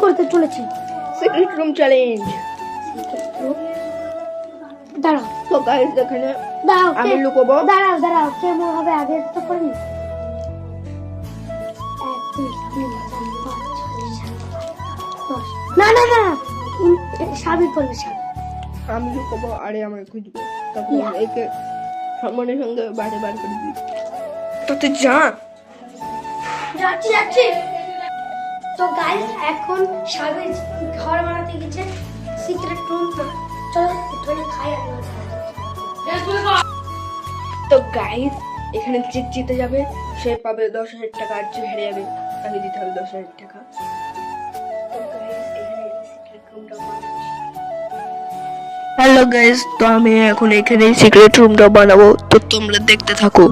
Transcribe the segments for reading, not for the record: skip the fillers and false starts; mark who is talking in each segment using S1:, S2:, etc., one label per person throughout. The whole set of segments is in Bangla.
S1: করতে চলেছি?
S2: Secret room challenge.
S1: দাঁড়াও
S2: তো গাইস এখানে
S1: দাঁড়াও,
S2: আমি লুকোবো।
S1: দাঁড়াও কেমন হবে আগে তো করিনি। 1 2 3 4 5 6 7 8 9 10। না না না, সাবি করবে সাবি।
S2: আমি লুকোবো আরে আমাকে খুঁজবো, তখন একে সম্মানের সঙ্গে বাড়ি বার করে দিই। তো তুই যা।
S1: যাচ্ছি। তো গাইস এখন সাবি ঘর বানাতে গেছে, সিক্রেট রুম। চলো একটু খাই আর
S2: তো গাইস এখানে যে জিতে যাবে সে পাবে 10,000 টাকা, আর যে হেরে যাবে তাকে দিতে হবে 10,000 টাকা। তো গাইস এখানে সিক্রেট রুমটা বানাচ্ছি। হ্যালো গাইস, তো আমি এখন এখানে সিক্রেট রুমটা বানাবো, তো তোমরা দেখতে থাকো।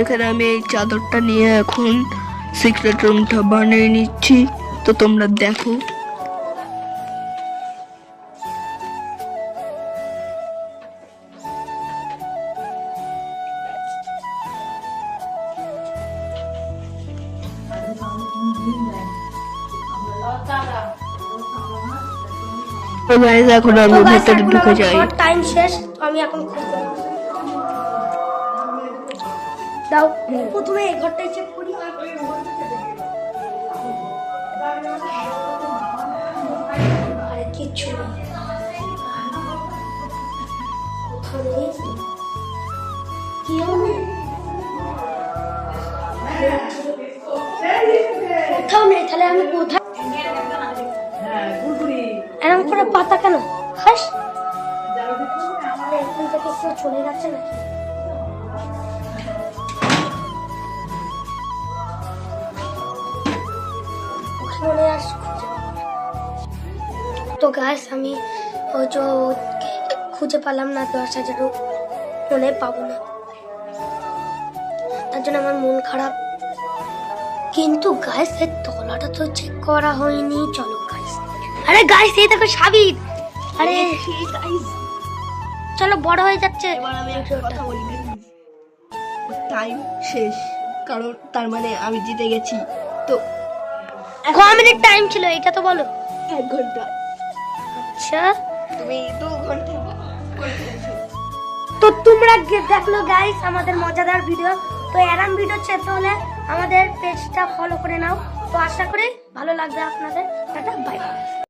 S2: এখানে আমি এই চাদরটা নিয়ে এখন সিক্রেট রুমটা বানিয়ে নিচ্ছি, তো তোমরা দেখো। তো গাইস এখন আমি ভিতরে ঢুকে যাই।
S1: টাইম শেষ, তো আমি এখন খুলবো। দাও প্রথমে এই ঘরটাই চেক করি। আরে কিচ্ছু নেই, কোথাও নেই। কি হবে? কোথাও নেই, তাহলে আমি কোথায়? এরকম করে পাতা কেন হাস? এখান থেকে কেউ চলে যাচ্ছে নাকি? তো গাইস আমি খুঁজে পেলাম না, 10,000 মনে পাবো না, তার জন্য আমার মন খারাপ। কিন্তু গাইস এর তলাটা তো চেক করা হয়নি। চলো গাইস, আরে গাইস এই দেখো সাবির। আরে গাইস চলো, বড় হয়ে যাচ্ছে।
S2: এবার আমি একটা কথা বলি, টাইম শেষ, কারণ তার মানে আমি জিতে গেছি। তো
S1: কয় মিনিট টাইম ছিল এটা তো বলো।
S2: 1 ঘন্টা।
S1: আচ্ছা
S2: তুমি 2 ঘন্টা করেছো।
S1: তো তোমরা দেখলো গাইস আমাদের মজাদার ভিডিও। তো এরম ভিডিও চেতে হলে আমাদের পেজটা ফলো করে নাও। তো আশা করি ভালো লাগবে আপনাদের। Tata bye.